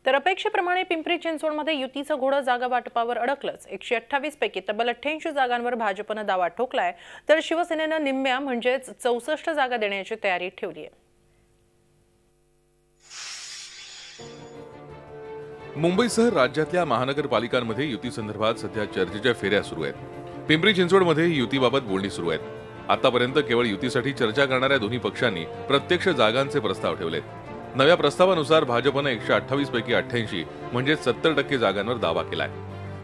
तर अपेक्षेप्रमाणे पिंपरी चिंचवडमध्ये युतीचं घोडं जागा वाटपावर अडकलंच। 128 पैकी तब्बल 88 जागांवर भाजपनं दावा ठोकलाय, तर शिवसेनेनं निम्म्या म्हणजेच 64 जागा देण्याची तयारी ठेवली आहे। मुंबईसह राज्यातल्या महानगरपालिकांमध्ये युती संदर्भात सध्या चर्चेच्या फेऱ्या सुरू आहेत। पिंपरी चिंचवडमध्ये युतीबाबत बोलणी सुरू आहेत। आतापर्यंत केवळ युतीसाठी चर्चा करणाऱ्या दोन्ही पक्षांनी प्रत्यक्ष जागांचे प्रस्ताव ठेवलेत। नव्या प्रस्तावानुसार भाजपनं 128 पैकी 88 म्हणजे 70% जागांवर दावा केलाय।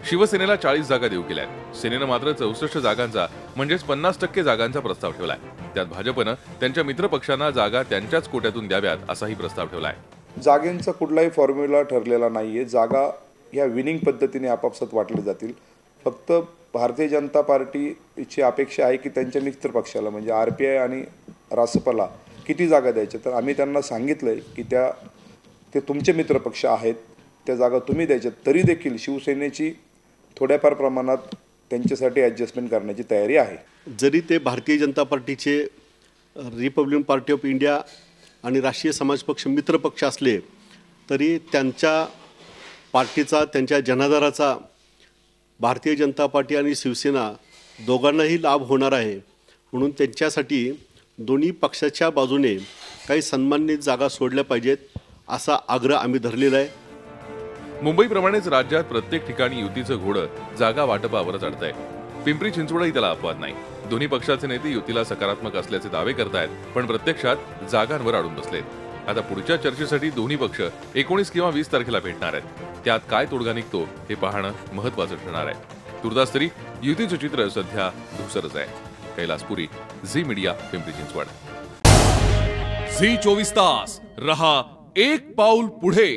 शिवसेनेला 40 जागा देऊ केल्यात। सेनेनं मात्र 64 जागांचा म्हणजेच 50% जागांचा प्रस्ताव ठेवलाय। त्यात भाजपनं त्यांच्या मित्र पक्षांना जागा त्यांच्याच कोट्यातून द्याव्यात असाही प्रस्ताव ठेवलाय। जागेंचा कुठलाही फॉर्म्युला ठरलेला नाहीये। जागा या विनिंग पद्धतीने आपापसात वाटल्या जातील। फक्त भारतीय जनता पार्टीची अपेक्षा आहे की त्यांच्या मित्र पक्षाला म्हणजे आरपीआय आणि रासपला किती जागा द्यायच्या, तर आम्ही त्यांना सांगितलंय की ते तुमचे मित्र पक्ष आहेत, त्या जागा तुम्ही द्यायच्या। तरी देखील शिवसेनेची थोड्याफार प्रमाणात त्यांच्यासाठी ॲडजस्टमेंट करण्याची तयारी आहे। जरी ते भारतीय जनता पार्टीचे, रिपब्लिकन पार्टी ऑफ इंडिया आणि राष्ट्रीय समाज पक्ष मित्र पक्ष असले तरी त्यांच्या पार्टीचा, त्यांच्या जनाधाराचा भारतीय जनता पार्टी आणि शिवसेना दोघांनाही लाभ होणार आहे। म्हणून त्यांच्यासाठी दोन्ही पक्षाच्या बाजूने काही सन्मानित जागा सोडल्या पाहिजेत असा आग्रह आम्ही धरलेला आहे। मुंबईप्रमाणेच राज्यात प्रत्येक ठिकाणी युतीचं घोडं जागा वाटपावरच अडतंय। पिंपरी चिंचवडही त्याला अपवाद नाही। दोन्ही पक्षाचे नेते युतीला सकारात्मक असल्याचे दावे करतायत, पण प्रत्यक्षात जागांवर अडून बसलेत। आता पुढच्या चर्चेसाठी दोन्ही पक्ष 19 किंवा 20 तारखेला भेटणार आहेत। त्यात काय तोडगा निघतो हे पाहणं महत्त्वाचं ठरणार आहे। तुर्तास तरी युतीचं चित्र सध्या धुसरच आहे। कैलासपुरी, झी मीडिया, पिंपरी चिंचवड। झी 24 तास रहा एक पाऊल पुढे।